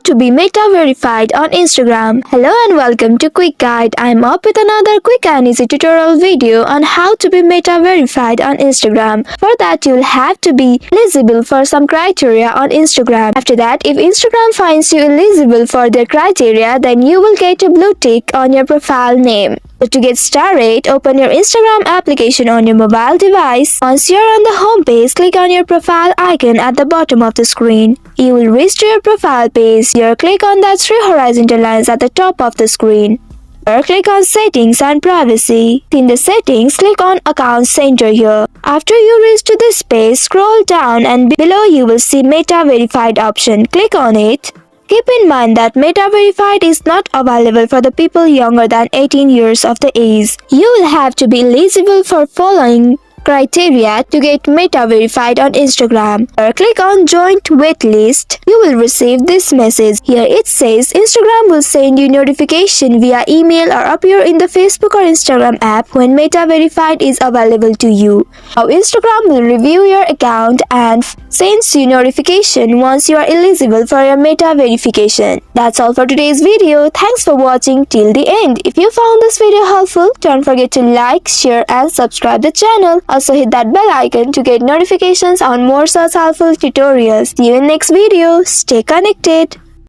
to be meta verified on Instagram. Hello and welcome to Quick Guide. I'm up with another quick and easy tutorial video on how to be meta verified on Instagram. For that, you'll have to be eligible for some criteria on Instagram. After that, if Instagram finds you eligible for their criteria, then you will get a blue tick on your profile name. So to get started, open your Instagram application on your mobile device. Once you're on the home page, click on your profile icon at the bottom of the screen. You will reach to your profile page. Here, click on the three horizontal lines at the top of the screen. Here, click on Settings and Privacy. In the settings, click on Account Center here. After you reach to this page, scroll down and below you will see Meta Verified option. Click on it. Keep in mind that Meta Verified is not available for the people younger than 18 years of the age. You will have to be eligible for following criteria to get Meta Verified on Instagram. Or click on Joint Waitlist. You will receive this message. Here it says Instagram will send you notification via email or appear in the Facebook or Instagram app when Meta Verified is available to you. Now Instagram will review your account and sends you notification once you are eligible for your Meta Verification. That's all for today's video. Thanks for watching till the end. If you found this video helpful, don't forget to like, share and subscribe the channel. Also hit that bell icon to get notifications on more such helpful tutorials. See you in next video. Stay connected.